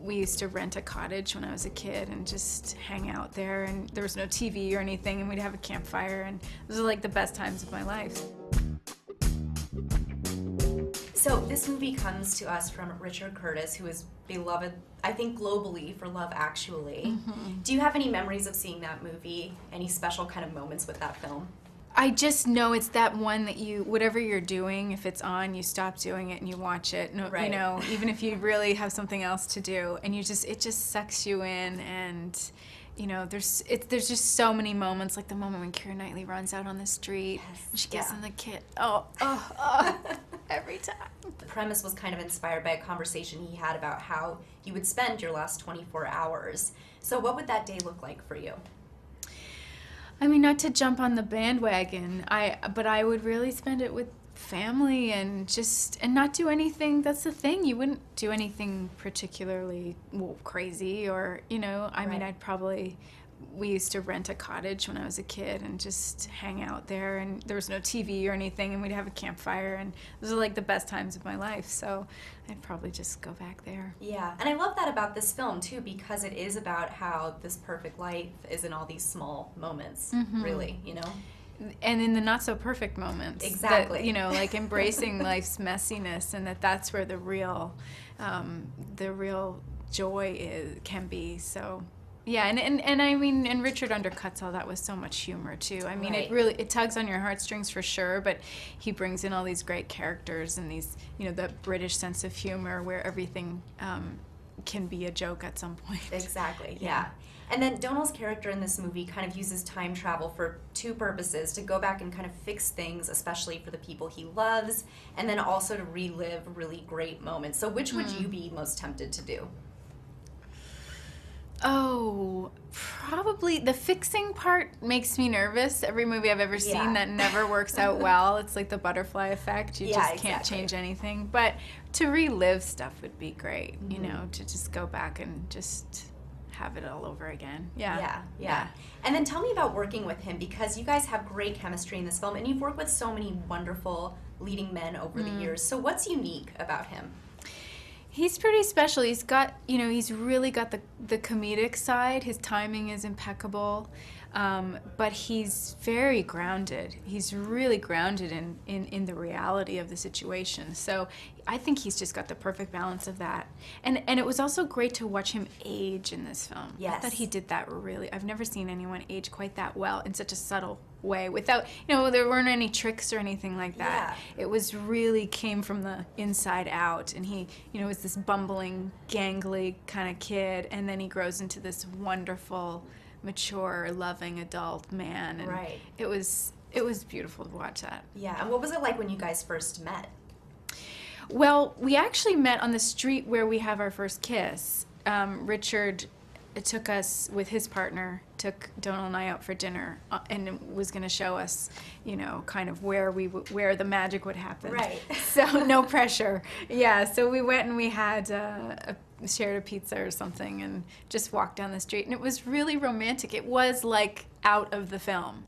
We used to rent a cottage when I was a kid and just hang out there, and there was no TV or anything, and we'd have a campfire, and those are like the best times of my life. So this movie comes to us from Richard Curtis, who is beloved, I think, globally for Love Actually. Do you have any memories of seeing that movie? Any special kind of moments with that film? I just know it's that one that you, whatever you're doing, if it's on, you stop doing it and you watch it. No, Right. You know, even if you really have something else to do, and it just sucks you in. And you know, there's just so many moments, like the moment when Keira Knightley runs out on the street, and she gets in the kit. Every time. The premise was kind of inspired by a conversation he had about how you would spend your last 24 hours. So what would that day look like for you? I mean, not to jump on the bandwagon, but I would really spend it with family and not do anything. That's the thing. You wouldn't do anything particularly crazy, or, you know, I mean, we used to rent a cottage when I was a kid and just hang out there, and there was no TV or anything, and we'd have a campfire, and those are like the best times of my life. So I'd probably just go back there. Yeah, and I love that about this film too, because it is about how this perfect life is in all these small moments, really, you know? And in the not so perfect moments. Exactly. That, you know, like embracing life's messiness, and that's where the real joy can be. So yeah, and I mean, and Richard undercuts all that with so much humor too. I mean, it tugs on your heartstrings for sure, but he brings in all these great characters and these, you know, the British sense of humor where everything can be a joke at some point. Exactly, yeah. And then Donald's character in this movie kind of uses time travel for two purposes: to go back and kind of fix things, especially for the people he loves, and then also to relive really great moments. So which would you be most tempted to do? Oh, probably the fixing part makes me nervous. Every movie I've ever seen that never works out well. It's like the butterfly effect. You just can't change anything. But to relive stuff would be great, you know, to just go back and just have it all over again. Yeah. And then tell me about working with him, because you guys have great chemistry in this film, and you've worked with so many wonderful leading men over the years. So what's unique about him? He's pretty special. He's got, you know, he's really got the comedic side. His timing is impeccable, but he's very grounded. He's really grounded in the reality of the situation. So I think he's just got the perfect balance of that. And it was also great to watch him age in this film. Yes. I thought he did that really. I've never seen anyone age quite that well in such a subtle way, without, you know, there weren't any tricks or anything like that. It was really came from the inside out, and he, you know, was this bumbling, gangly kind of kid, and then he grows into this wonderful, mature, loving adult man. And it was beautiful to watch that. Yeah. And what was it like when you guys first met? Well, we actually met on the street where we have our first kiss. Richard took us with his partner, took Donald and I out for dinner, and was going to show us, you know, kind of where the magic would happen. Right. So no pressure. Yeah. So we went and we had shared a pizza or something, and just walked down the street, and it was really romantic. It was like out of the film.